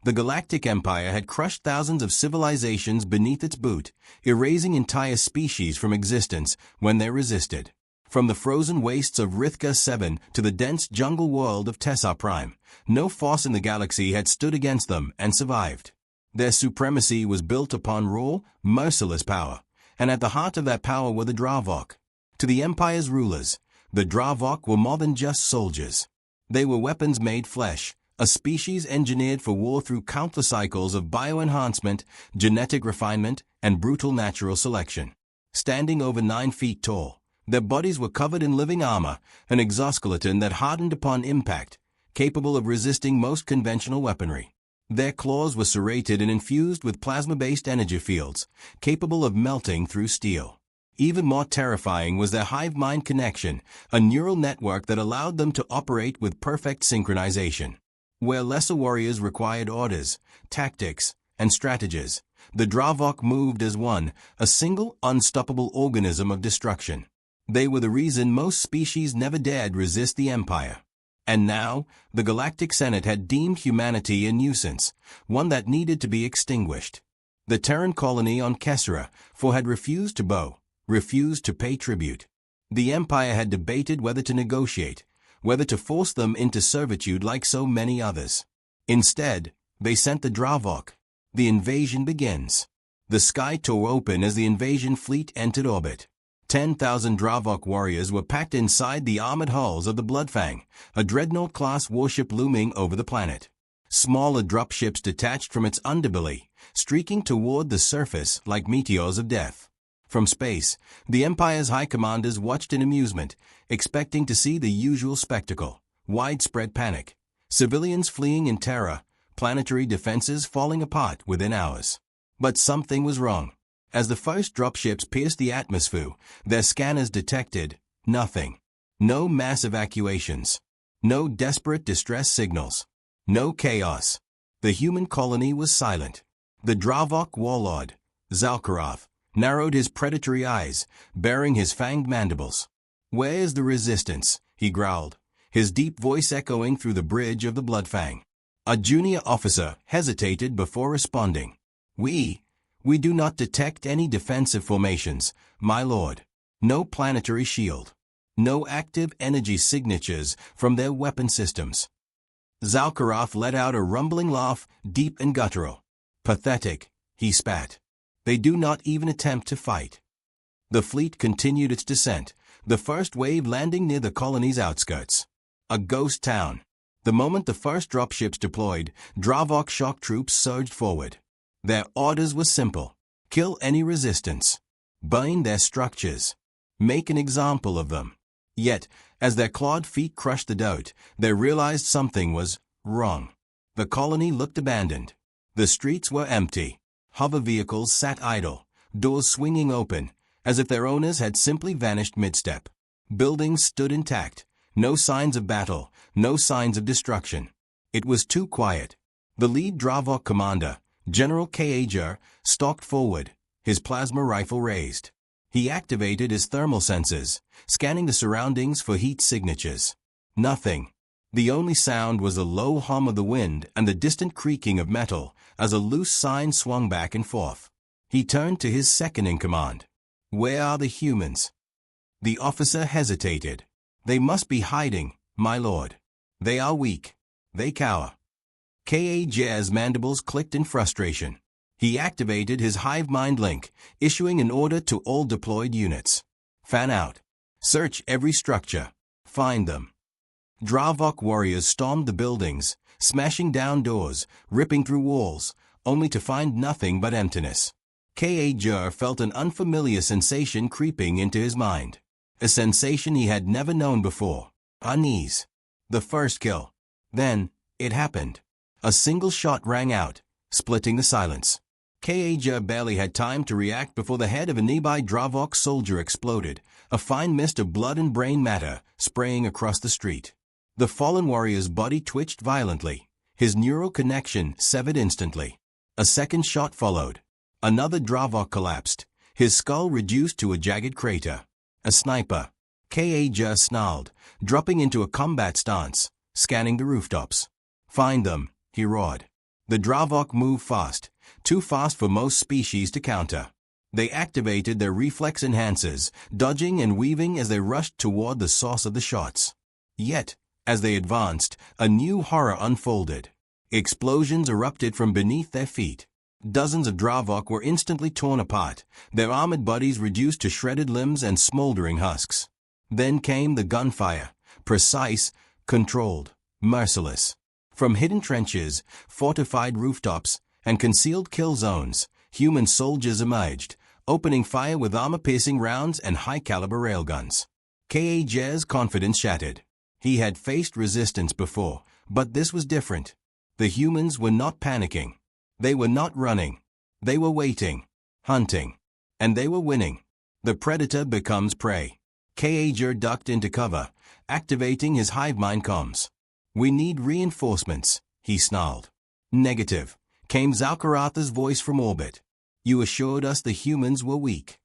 The Galactic Empire had crushed thousands of civilizations beneath its boot, erasing entire species from existence when they resisted. From the frozen wastes of Rithka 7 to the dense jungle world of Tessar Prime, no force in the galaxy had stood against them and survived. Their supremacy was built upon raw, merciless power, and at the heart of that power were the Dravok. To the Empire's rulers, the Dravok were more than just soldiers. They were weapons made flesh, a species engineered for war through countless cycles of bioenhancement, genetic refinement, and brutal natural selection. Standing over 9 feet tall, their bodies were covered in living armor, an exoskeleton that hardened upon impact, capable of resisting most conventional weaponry. Their claws were serrated and infused with plasma-based energy fields, capable of melting through steel. Even more terrifying was their hive-mind connection, a neural network that allowed them to operate with perfect synchronization. Where lesser warriors required orders, tactics, and strategies, the Dravok moved as one, a single, unstoppable organism of destruction. They were the reason most species never dared resist the Empire. And now, the Galactic Senate had deemed humanity a nuisance, one that needed to be extinguished. The Terran colony on Kessera had refused to bow, refused to pay tribute. The Empire had debated whether to negotiate, whether to force them into servitude like so many others. Instead, they sent the Dravok. The invasion begins. The sky tore open as the invasion fleet entered orbit. 10,000 Dravok warriors were packed inside the armored hulls of the Bloodfang, a dreadnought-class warship looming over the planet. Smaller dropships detached from its underbelly, streaking toward the surface like meteors of death. From space, the Empire's high commanders watched in amusement, expecting to see the usual spectacle: widespread panic, civilians fleeing in terror, planetary defenses falling apart within hours. But something was wrong. As the first dropships pierced the atmosphere, their scanners detected nothing. No mass evacuations. No desperate distress signals. No chaos. The human colony was silent. The Dravok warlord, Zalkaroth, narrowed his predatory eyes, baring his fanged mandibles. "Where's the resistance?" he growled, his deep voice echoing through the bridge of the Bloodfang. A junior officer hesitated before responding. We do not detect any defensive formations, my lord. No planetary shield. No active energy signatures from their weapon systems." Zalkaroth let out a rumbling laugh, deep and guttural. "Pathetic," he spat. "They do not even attempt to fight." The fleet continued its descent, the first wave landing near the colony's outskirts. A ghost town. The moment the first dropships deployed, Dravok shock troops surged forward. Their orders were simple: kill any resistance. Burn their structures. Make an example of them. Yet, as their clawed feet crushed the dirt, they realized something was wrong. The colony looked abandoned. The streets were empty. Hover vehicles sat idle, doors swinging open, as if their owners had simply vanished mid-step. Buildings stood intact. No signs of battle, no signs of destruction. It was too quiet. The lead Dravok commander, General Kager, stalked forward, his plasma rifle raised. He activated his thermal sensors, scanning the surroundings for heat signatures. Nothing. The only sound was the low hum of the wind and the distant creaking of metal as a loose sign swung back and forth. He turned to his second-in-command. "Where are the humans?" The officer hesitated. "They must be hiding, my lord. They are weak. They cower." Kager's mandibles clicked in frustration. He activated his hive mind link, issuing an order to all deployed units. "Fan out. Search every structure. Find them." Dravok warriors stormed the buildings, smashing down doors, ripping through walls, only to find nothing but emptiness. Kager felt an unfamiliar sensation creeping into his mind. A sensation he had never known before. Unease. The first kill. Then, it happened. A single shot rang out, splitting the silence. Kager barely had time to react before the head of a nearby Dravok soldier exploded, a fine mist of blood and brain matter spraying across the street. The fallen warrior's body twitched violently, his neural connection severed instantly. A second shot followed. Another Dravok collapsed, his skull reduced to a jagged crater. A sniper. Kager snarled, dropping into a combat stance, scanning the rooftops. "Find them," he roared. The Dravok moved fast, too fast for most species to counter. They activated their reflex enhancers, dodging and weaving as they rushed toward the source of the shots. Yet, as they advanced, a new horror unfolded. Explosions erupted from beneath their feet. Dozens of Dravok were instantly torn apart, their armored bodies reduced to shredded limbs and smoldering husks. Then came the gunfire, precise, controlled, merciless. From hidden trenches, fortified rooftops, and concealed kill zones, human soldiers emerged, opening fire with armor-piercing rounds and high-caliber railguns. Kaj's confidence shattered. He had faced resistance before, but this was different. The humans were not panicking. They were not running. They were waiting, hunting, and they were winning. The predator becomes prey. Kaj ducked into cover, activating his hive mind comms. "We need reinforcements," he snarled. "Negative," came Zalkaratha's voice from orbit. "You assured us the humans were weak."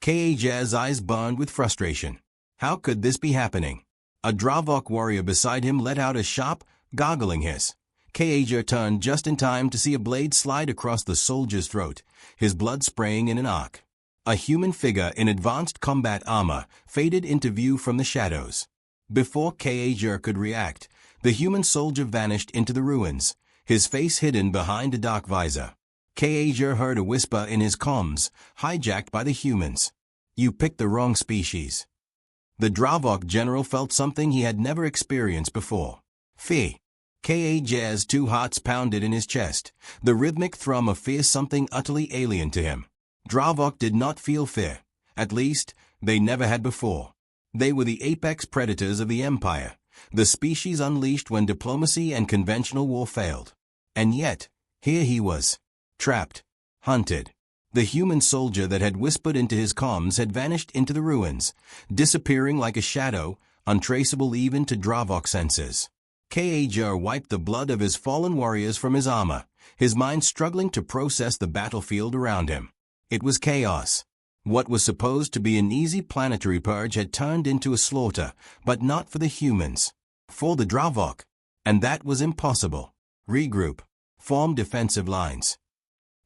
Kaj's eyes burned with frustration. How could this be happening? A Dravok warrior beside him let out a sharp, gargling hiss. Kaj turned just in time to see a blade slide across the soldier's throat, his blood spraying in an arc. A human figure in advanced combat armor faded into view from the shadows. Before Kaj could react, the human soldier vanished into the ruins, his face hidden behind a dark visor. Kaj heard a whisper in his comms, hijacked by the humans. "You picked the wrong species." The Dravok general felt something he had never experienced before. Fear. Kaj's two hearts pounded in his chest, the rhythmic thrum of fear something utterly alien to him. Dravok did not feel fear. At least, they never had before. They were the apex predators of the Empire, the species unleashed when diplomacy and conventional war failed. And yet, here he was. Trapped. Hunted. The human soldier that had whispered into his comms had vanished into the ruins, disappearing like a shadow, untraceable even to Dravok senses. Kaj wiped the blood of his fallen warriors from his armor, his mind struggling to process the battlefield around him. It was chaos. What was supposed to be an easy planetary purge had turned into a slaughter, but not for the humans. For the Dravok. And that was impossible. Regroup. Form defensive lines.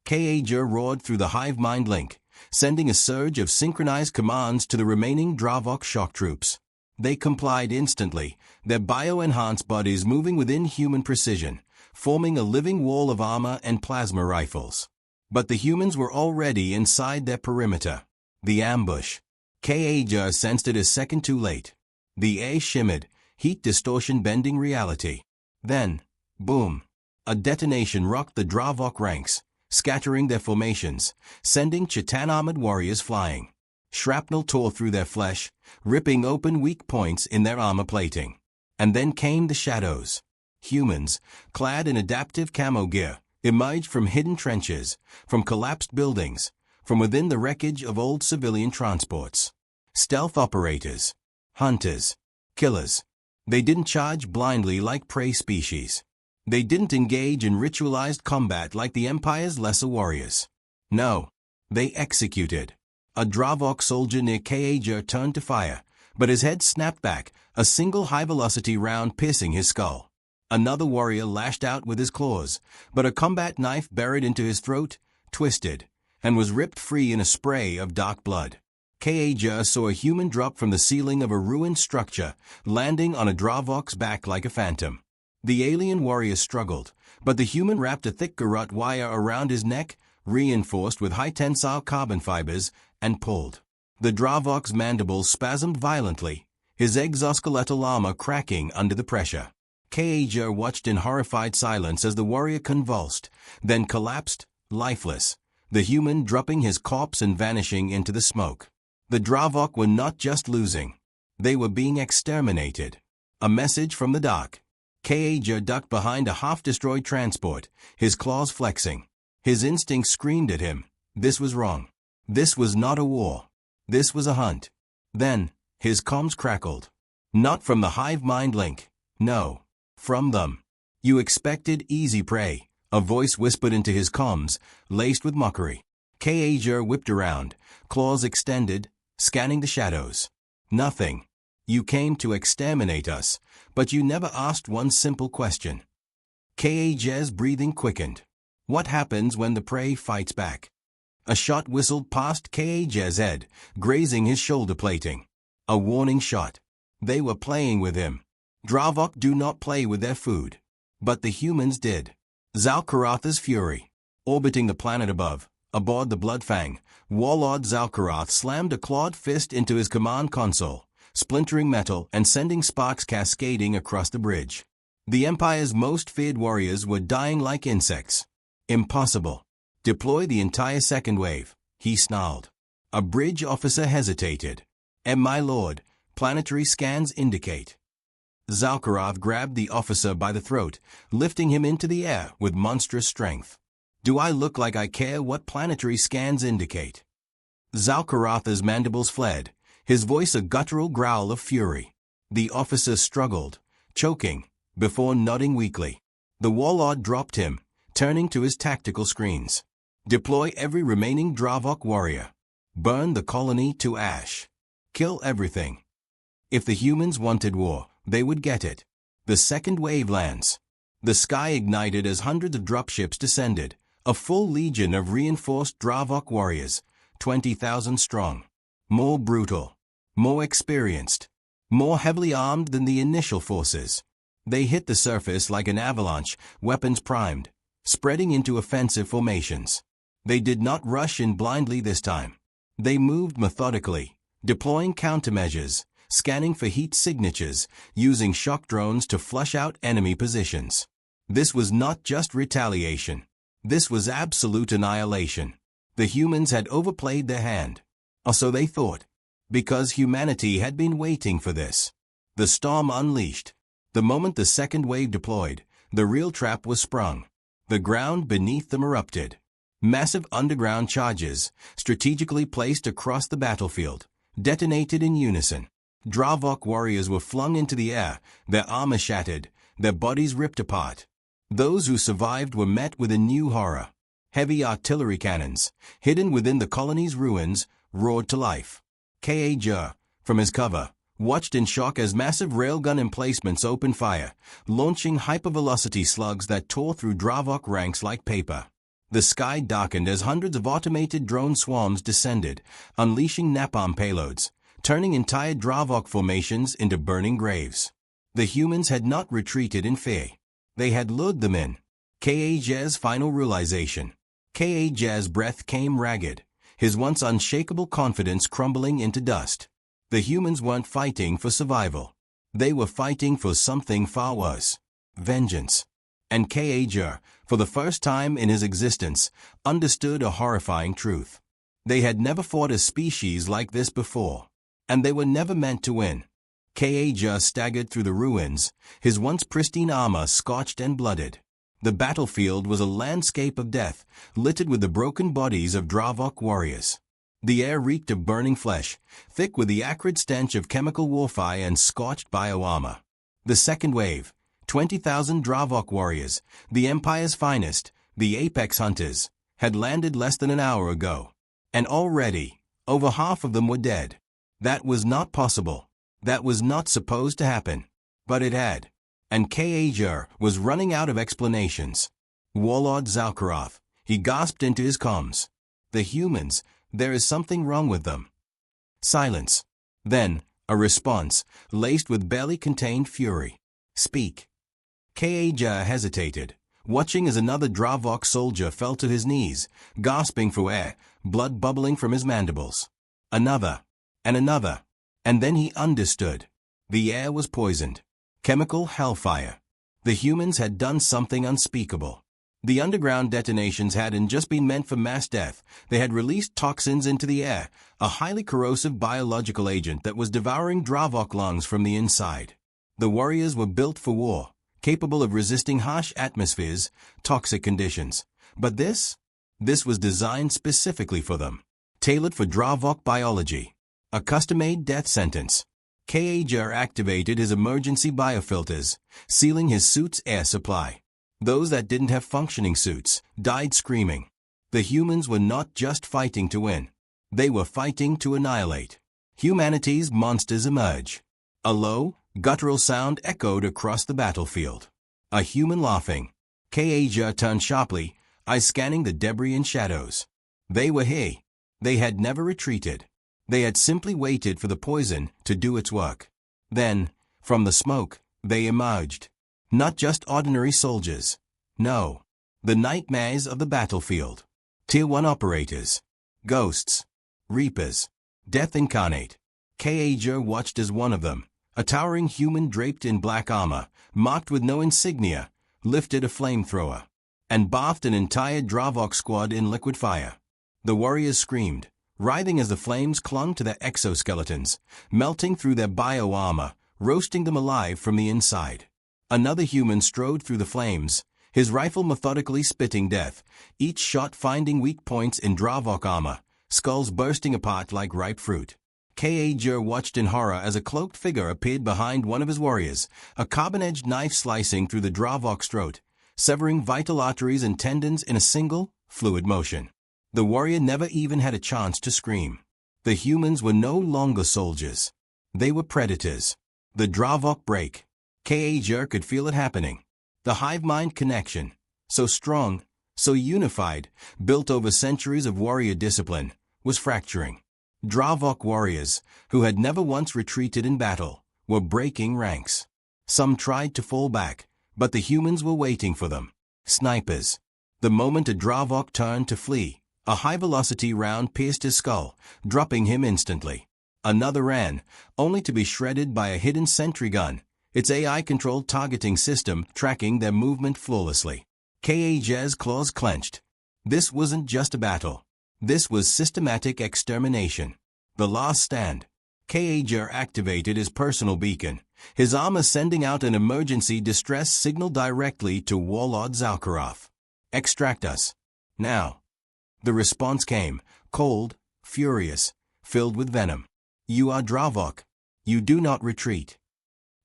Kaj roared through the hive mind link, sending a surge of synchronized commands to the remaining Dravok shock troops. They complied instantly, their bio-enhanced bodies moving within human precision, forming a living wall of armor and plasma rifles. But the humans were already inside their perimeter. The ambush. Kaj sensed it a second too late. The air shimmered, heat distortion bending reality. Then, boom. A detonation rocked the Dravok ranks, scattering their formations, sending Chitan-armored warriors flying. Shrapnel tore through their flesh, ripping open weak points in their armor plating. And then came the shadows. Humans, clad in adaptive camo gear, emerged from hidden trenches, from collapsed buildings, from within the wreckage of old civilian transports. Stealth operators. Hunters. Killers. They didn't charge blindly like prey species. They didn't engage in ritualized combat like the Empire's lesser warriors. No. They executed. A Dravok soldier near Kaj turned to fire, but his head snapped back, a single high-velocity round piercing his skull. Another warrior lashed out with his claws, but a combat knife buried into his throat, twisted, and was ripped free in a spray of dark blood. Kaj saw a human drop from the ceiling of a ruined structure, landing on a Dravok's back like a phantom. The alien warrior struggled, but the human wrapped a thick garrote wire around his neck, reinforced with high-tensile carbon fibers, and pulled. The Dravok's mandibles spasmed violently, his exoskeletal armor cracking under the pressure. Kaj watched in horrified silence as the warrior convulsed, then collapsed, lifeless, the human dropping his corpse and vanishing into the smoke. The Dravok were not just losing. They were being exterminated. A message from the dark. Kaj ducked behind a half-destroyed transport, his claws flexing. His instincts screamed at him. This was wrong. This was not a war. This was a hunt. Then, his comms crackled. Not from the hive mind link. No. From them. "You expected easy prey," a voice whispered into his comms, laced with mockery. Kaj whipped around, claws extended, scanning the shadows. "Nothing. You came to exterminate us, but you never asked one simple question." KH's breathing quickened. What happens when the prey fights back? A shot whistled past KH's head, grazing his shoulder plating. A warning shot. They were playing with him. Dravok do not play with their food. But the humans did. Zalkaratha's fury. Orbiting the planet above, aboard the Bloodfang, Warlord Zalkarath slammed a clawed fist into his command console, splintering metal and sending sparks cascading across the bridge. The Empire's most feared warriors were dying like insects. Impossible. Deploy the entire second wave, he snarled. A bridge officer hesitated. My lord, planetary scans indicate. Zalkarath grabbed the officer by the throat, lifting him into the air with monstrous strength. Do I look like I care what planetary scans indicate? Zalkaratha's mandibles fled, his voice a guttural growl of fury. The officer struggled, choking, before nodding weakly. The warlord dropped him, turning to his tactical screens. Deploy every remaining Dravok warrior. Burn the colony to ash. Kill everything. If the humans wanted war, they would get it. The second wave lands. The sky ignited as hundreds of dropships descended, a full legion of reinforced Dravok warriors, 20,000 strong. More brutal. More experienced. More heavily armed than the initial forces. They hit the surface like an avalanche, weapons primed, spreading into offensive formations. They did not rush in blindly this time. They moved methodically, deploying countermeasures, scanning for heat signatures, using shock drones to flush out enemy positions. This was not just retaliation. This was absolute annihilation. The humans had overplayed their hand. Or so they thought. Because humanity had been waiting for this. The storm unleashed. The moment the second wave deployed, the real trap was sprung. The ground beneath them erupted. Massive underground charges, strategically placed across the battlefield, detonated in unison. Dravok warriors were flung into the air, their armor shattered, their bodies ripped apart. Those who survived were met with a new horror. Heavy artillery cannons, hidden within the colony's ruins, roared to life. Ka, from his cover, watched in shock as massive railgun emplacements opened fire, launching hypervelocity slugs that tore through Dravok ranks like paper. The sky darkened as hundreds of automated drone swarms descended, unleashing napalm payloads, turning entire Dravok formations into burning graves. The humans had not retreated in fear. They had lured them in. Kaj's final realization. Kaj's breath came ragged, his once unshakable confidence crumbling into dust. The humans weren't fighting for survival. They were fighting for something far worse. Vengeance. And Kaj, for the first time in his existence, understood a horrifying truth. They had never fought a species like this before. And they were never meant to win. Kaj staggered through the ruins, his once pristine armor scorched and blooded. The battlefield was a landscape of death, littered with the broken bodies of Dravok warriors. The air reeked of burning flesh, thick with the acrid stench of chemical warfare and scorched bioarmor. The second wave, 20,000 Dravok warriors, the Empire's finest, the apex hunters, had landed less than an hour ago. And already, over half of them were dead. That was not possible. That was not supposed to happen. But it had. And Kaj was running out of explanations. Warlord Zalkarath, he gasped into his comms. The humans, there is something wrong with them. Silence. Then, a response, laced with barely contained fury. Speak. Kaj hesitated, watching as another Dravok soldier fell to his knees, gasping for air, blood bubbling from his mandibles. Another. And another. And then he understood. The air was poisoned. Chemical hellfire. The humans had done something unspeakable. The underground detonations hadn't just been meant for mass death. They had released toxins into the air, a highly corrosive biological agent that was devouring Dravok lungs from the inside. The warriors were built for war, capable of resisting harsh atmospheres, toxic conditions. But this was designed specifically for them. Tailored for Dravok biology. A custom-made death sentence. Kaj activated his emergency biofilters, sealing his suit's air supply. Those that didn't have functioning suits died screaming. The humans were not just fighting to win. They were fighting to annihilate. Humanity's monsters emerge. A low, guttural sound echoed across the battlefield. A human laughing. Kaja turned sharply, eyes scanning the debris and shadows. They were here. They had never retreated. They had simply waited for the poison to do its work. Then, from the smoke, they emerged. Not just ordinary soldiers. No. The nightmares of the battlefield. Tier 1 operators. Ghosts. Reapers. Death incarnate. Kaja watched as one of them, a towering human draped in black armor, marked with no insignia, lifted a flamethrower, and bathed an entire Dravok squad in liquid fire. The warriors screamed, writhing as the flames clung to their exoskeletons, melting through their bio-armor, roasting them alive from the inside. Another human strode through the flames, his rifle methodically spitting death, each shot finding weak points in Dravok armor, skulls bursting apart like ripe fruit. Kaja watched in horror as a cloaked figure appeared behind one of his warriors, a carbon-edged knife slicing through the Dravok's throat, severing vital arteries and tendons in a single, fluid motion. The warrior never even had a chance to scream. The humans were no longer soldiers. They were predators. The Dravok break. Kaja could feel it happening. The hive-mind connection, so strong, so unified, built over centuries of warrior discipline, was fracturing. Dravok warriors, who had never once retreated in battle, were breaking ranks. Some tried to fall back, but the humans were waiting for them. Snipers. The moment a Dravok turned to flee, a high-velocity round pierced his skull, dropping him instantly. Another ran, only to be shredded by a hidden sentry gun, its AI-controlled targeting system tracking their movement flawlessly. Kaja's claws clenched. This wasn't just a battle. This was systematic extermination. The last stand. Kaja activated his personal beacon, his armor sending out an emergency distress signal directly to Warlord Zakharov. Extract us. Now. The response came, cold, furious, filled with venom. You are Dravok. You do not retreat.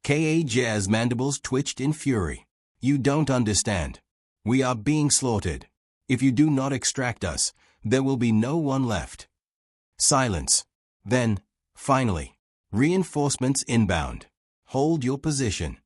Kaja's mandibles twitched in fury. You don't understand. We are being slaughtered. If you do not extract us, there will be no one left. Silence. Then, finally, reinforcements inbound. Hold your position.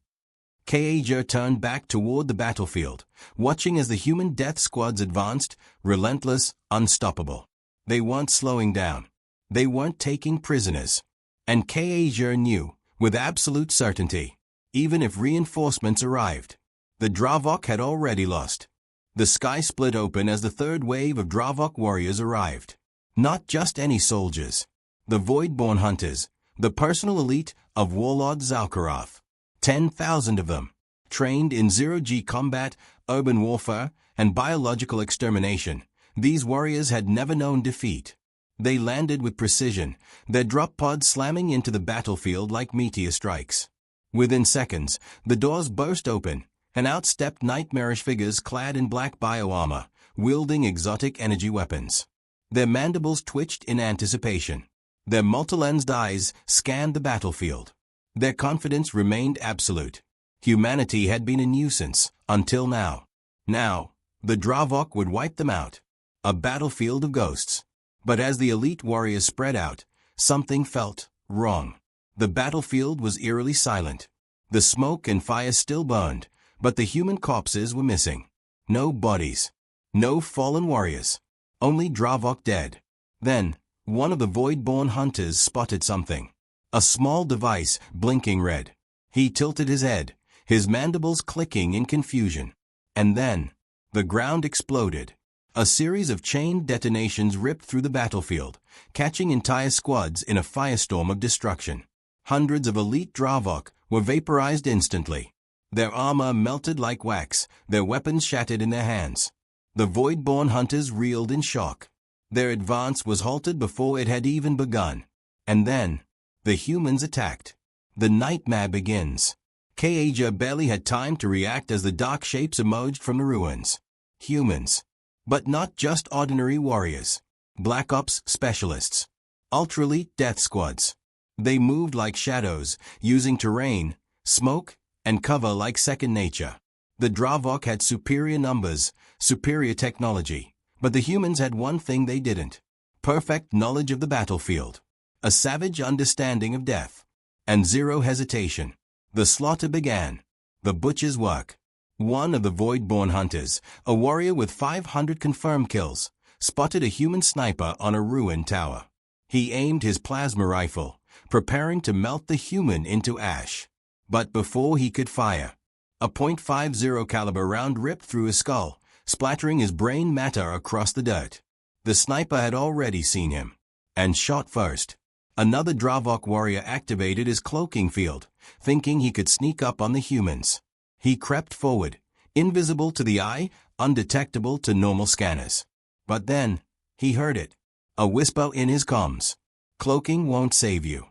Kaja turned back toward the battlefield, watching as the human death squads advanced, relentless, unstoppable. They weren't slowing down. They weren't taking prisoners. And Kaja knew, with absolute certainty, even if reinforcements arrived, the Dravok had already lost. The sky split open as the third wave of Dravok warriors arrived. Not just any soldiers. The Voidborn hunters, the personal elite of Warlord Zakharov. 10,000 of them, trained in zero-G combat, urban warfare, and biological extermination. These warriors had never known defeat. They landed with precision, their drop pods slamming into the battlefield like meteor strikes. Within seconds, the doors burst open, and out stepped nightmarish figures clad in black bio-armor, wielding exotic energy weapons. Their mandibles twitched in anticipation. Their multi-lensed eyes scanned the battlefield. Their confidence remained absolute. Humanity had been a nuisance, until now. Now, the Dravok would wipe them out. A battlefield of ghosts. But as the elite warriors spread out, something felt wrong. The battlefield was eerily silent. The smoke and fire still burned, but the human corpses were missing. No bodies. No fallen warriors. Only Dravok dead. Then, one of the Voidborn hunters spotted something. A small device blinking red. He tilted his head, his mandibles clicking in confusion. And then, the ground exploded. A series of chain detonations ripped through the battlefield, catching entire squads in a firestorm of destruction. Hundreds of elite Dravok were vaporized instantly. Their armor melted like wax, their weapons shattered in their hands. The Voidborn hunters reeled in shock. Their advance was halted before it had even begun. And then, the humans attacked. The nightmare begins. Kaja barely had time to react as the dark shapes emerged from the ruins. Humans. But not just ordinary warriors. Black Ops specialists. Ultra-elite death squads. They moved like shadows, using terrain, smoke, and cover like second nature. The Dravok had superior numbers, superior technology, but the humans had one thing they didn't. Perfect knowledge of the battlefield. A savage understanding of death. And zero hesitation. The slaughter began. The butcher's work. One of the Voidborn hunters, a warrior with 500 confirmed kills, spotted a human sniper on a ruined tower. He aimed his plasma rifle, preparing to melt the human into ash. But before he could fire, a .50 caliber round ripped through his skull, splattering his brain matter across the dirt. The sniper had already seen him, and shot first. Another Dravok warrior activated his cloaking field, thinking he could sneak up on the humans. He crept forward, invisible to the eye, undetectable to normal scanners. But then, he heard it. A whisper in his comms. Cloaking won't save you.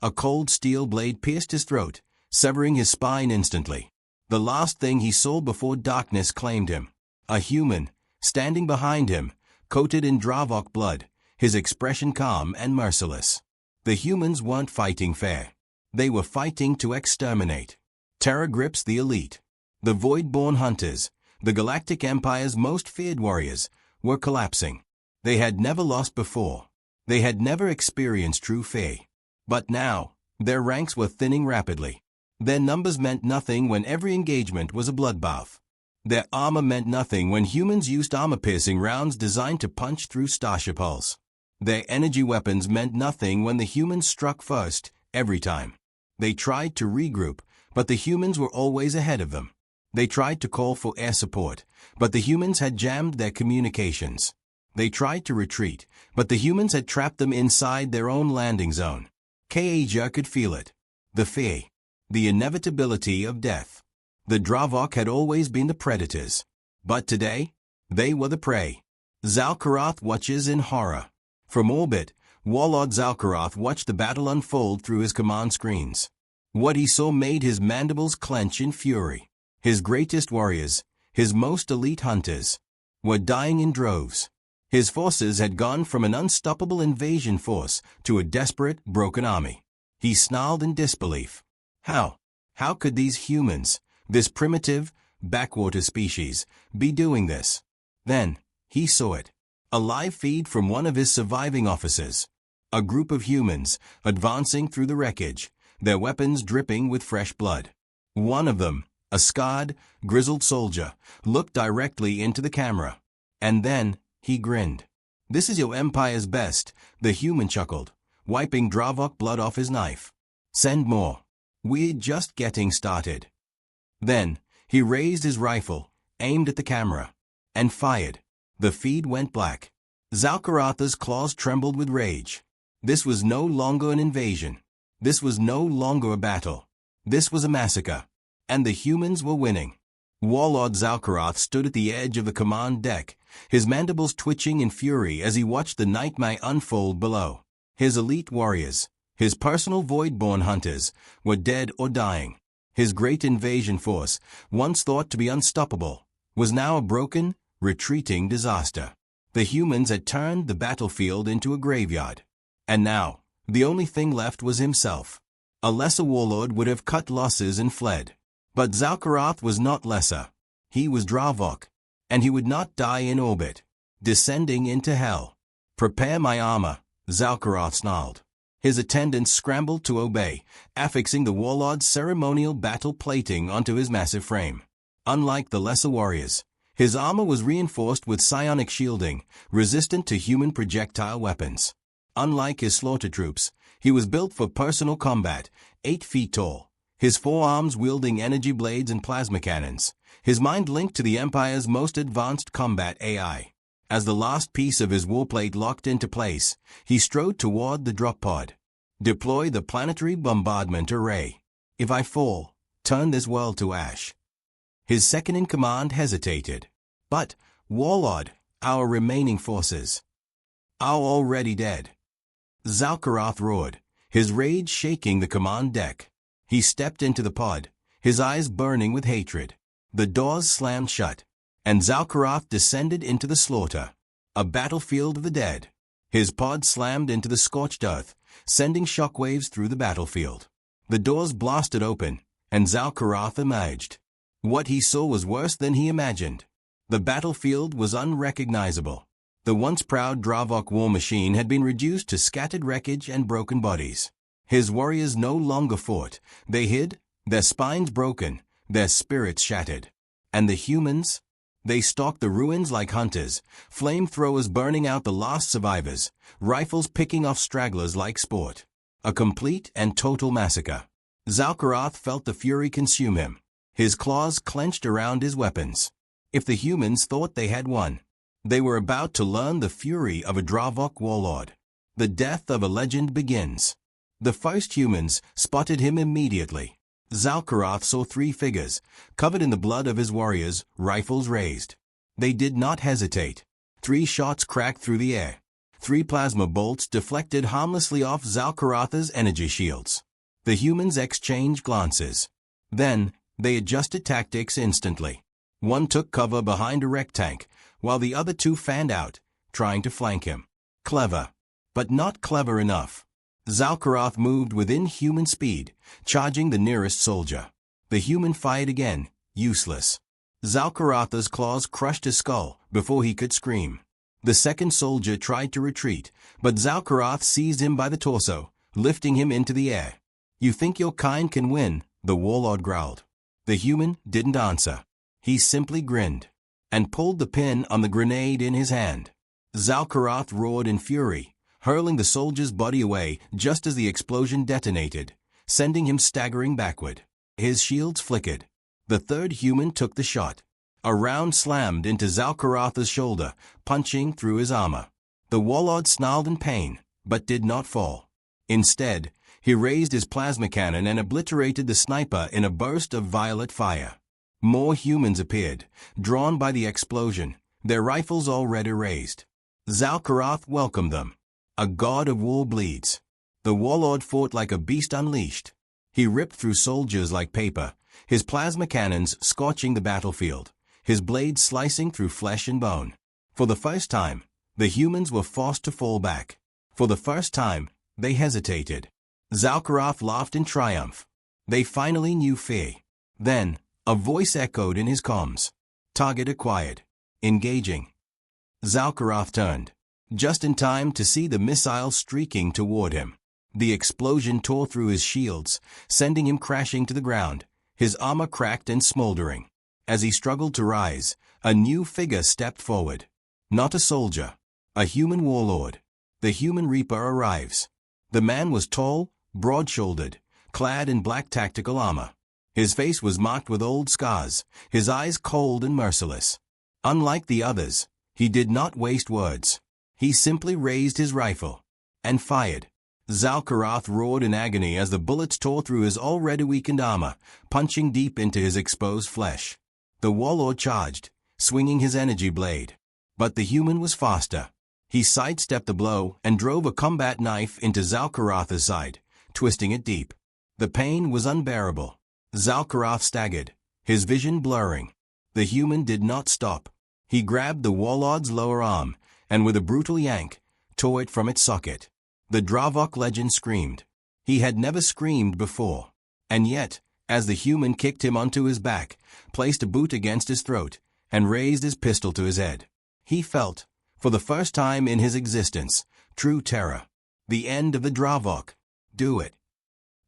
A cold steel blade pierced his throat, severing his spine instantly. The last thing he saw before darkness claimed him. A human, standing behind him, coated in Dravok blood, his expression calm and merciless. The humans weren't fighting fair. They were fighting to exterminate. Terror grips the elite. The Voidborn hunters, the Galactic Empire's most feared warriors, were collapsing. They had never lost before. They had never experienced true fear. But now, their ranks were thinning rapidly. Their numbers meant nothing when every engagement was a bloodbath. Their armor meant nothing when humans used armor-piercing rounds designed to punch through starship hulls. Their energy weapons meant nothing when the humans struck first, every time. They tried to regroup, but the humans were always ahead of them. They tried to call for air support, but the humans had jammed their communications. They tried to retreat, but the humans had trapped them inside their own landing zone. Kaja could feel it. The fear. The inevitability of death. The Dravok had always been the predators. But today, they were the prey. Zalkarath watches in horror. From orbit, Warlord Zalkarath watched the battle unfold through his command screens. What he saw made his mandibles clench in fury. His greatest warriors, his most elite hunters, were dying in droves. His forces had gone from an unstoppable invasion force to a desperate, broken army. He snarled in disbelief. How? How could these humans, this primitive, backwater species, be doing this? Then, he saw it. A live feed from one of his surviving officers. A group of humans, advancing through the wreckage, their weapons dripping with fresh blood. One of them, a scarred, grizzled soldier, looked directly into the camera. And then, he grinned. "This is your Empire's best," the human chuckled, wiping Dravok blood off his knife. "Send more. We're just getting started." Then, he raised his rifle, aimed at the camera, and fired. The feed went black. Zalkaratha's claws trembled with rage. This was no longer an invasion. This was no longer a battle. This was a massacre. And the humans were winning. Warlord Zalkarath stood at the edge of the command deck, his mandibles twitching in fury as he watched the nightmare unfold below. His elite warriors, his personal Voidborn hunters, were dead or dying. His great invasion force, once thought to be unstoppable, was now a broken, retreating disaster. The humans had turned the battlefield into a graveyard. And now, the only thing left was himself. A lesser warlord would have cut losses and fled. But Zalkarath was not lesser. He was Dravok. And he would not die in orbit, descending into hell. "Prepare my armor," Zalkarath snarled. His attendants scrambled to obey, affixing the warlord's ceremonial battle plating onto his massive frame. Unlike the lesser warriors, his armor was reinforced with psionic shielding, resistant to human projectile weapons. Unlike his slaughter troops, he was built for personal combat, 8 feet tall, his forearms wielding energy blades and plasma cannons, his mind linked to the Empire's most advanced combat AI. As the last piece of his warplate locked into place, he strode toward the drop pod. "Deploy the planetary bombardment array. If I fall, turn this world to ash." His second-in-command hesitated. "But, Warlord, our remaining forces are already dead." Zalkarath roared, his rage shaking the command deck. He stepped into the pod, his eyes burning with hatred. The doors slammed shut, and Zalkarath descended into the slaughter, a battlefield of the dead. His pod slammed into the scorched earth, sending shockwaves through the battlefield. The doors blasted open, and Zalkarath emerged. What he saw was worse than he imagined. The battlefield was unrecognizable. The once proud Dravok war machine had been reduced to scattered wreckage and broken bodies. His warriors no longer fought. They hid, their spines broken, their spirits shattered. And the humans? They stalked the ruins like hunters, flamethrowers burning out the last survivors, rifles picking off stragglers like sport. A complete and total massacre. Zalkarath felt the fury consume him. His claws clenched around his weapons. If the humans thought they had won, they were about to learn the fury of a Dravok warlord. The death of a legend begins. The first humans spotted him immediately. Zalkarath saw 3 figures, covered in the blood of his warriors, rifles raised. They did not hesitate. 3 shots cracked through the air. 3 plasma bolts deflected harmlessly off Zalkarath's energy shields. The humans exchanged glances. Then, they adjusted tactics instantly. One took cover behind a wreck tank, while the other 2 fanned out, trying to flank him. Clever. But not clever enough. Zalkarath moved within human speed, charging the nearest soldier. The human fired again, useless. Zalkarath's claws crushed his skull before he could scream. The second soldier tried to retreat, but Zalkarath seized him by the torso, lifting him into the air. "You think your kind can win?" the warlord growled. The human didn't answer. He simply grinned and pulled the pin on the grenade in his hand. Zalkarath roared in fury, hurling the soldier's body away just as the explosion detonated, sending him staggering backward. His shields flickered. The third human took the shot. A round slammed into Zalkarath's shoulder, punching through his armor. The warlord snarled in pain, but did not fall. Instead, he raised his plasma cannon and obliterated the sniper in a burst of violet fire. More humans appeared, drawn by the explosion, their rifles already raised. Zalkarath welcomed them. A god of war bleeds. The warlord fought like a beast unleashed. He ripped through soldiers like paper, his plasma cannons scorching the battlefield, his blades slicing through flesh and bone. For the first time, the humans were forced to fall back. For the first time, they hesitated. Zalkarath laughed in triumph. They finally knew fear. Then, a voice echoed in his comms. "Target acquired. Engaging." Zalkarath turned, just in time to see the missile streaking toward him. The explosion tore through his shields, sending him crashing to the ground, his armor cracked and smoldering. As he struggled to rise, a new figure stepped forward. Not a soldier, a human warlord. The human reaper arrives. The man was tall, broad-shouldered, clad in black tactical armor. His face was marked with old scars, his eyes cold and merciless. Unlike the others, he did not waste words. He simply raised his rifle and fired. Zalkarath roared in agony as the bullets tore through his already weakened armor, punching deep into his exposed flesh. The warlord charged, swinging his energy blade. But the human was faster. He sidestepped the blow and drove a combat knife into Zalkarath's side, twisting it deep. The pain was unbearable. Zalkarath staggered, his vision blurring. The human did not stop. He grabbed the warlord's lower arm, and with a brutal yank, tore it from its socket. The Dravok legend screamed. He had never screamed before. And yet, as the human kicked him onto his back, placed a boot against his throat, and raised his pistol to his head, he felt, for the first time in his existence, true terror. The end of the Dravok. Do it.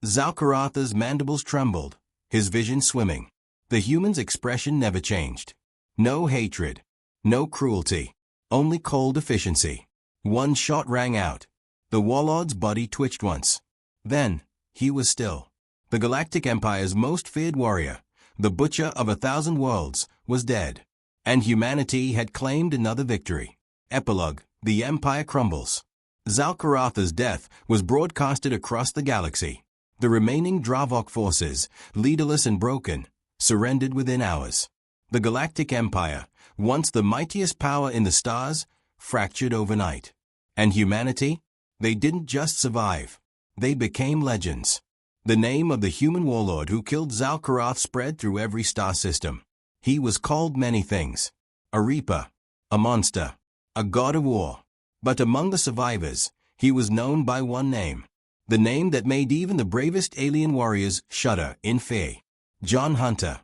Zalkarath's mandibles trembled, his vision swimming. The human's expression never changed. No hatred. No cruelty. Only cold efficiency. One shot rang out. The warlord's body twitched once. Then, he was still. The Galactic Empire's most feared warrior, the Butcher of 1,000 Worlds, was dead. And humanity had claimed another victory. Epilogue: The Empire crumbles. Zalkarath's death was broadcasted across the galaxy. The remaining Dravok forces, leaderless and broken, surrendered within hours. The Galactic Empire, once the mightiest power in the stars, fractured overnight. And humanity? They didn't just survive. They became legends. The name of the human warlord who killed Zalkarath spread through every star system. He was called many things. A reaper, a monster, a god of war. But among the survivors, he was known by one name. The name that made even the bravest alien warriors shudder in fear. John Hunter.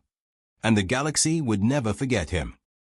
And the galaxy would never forget him.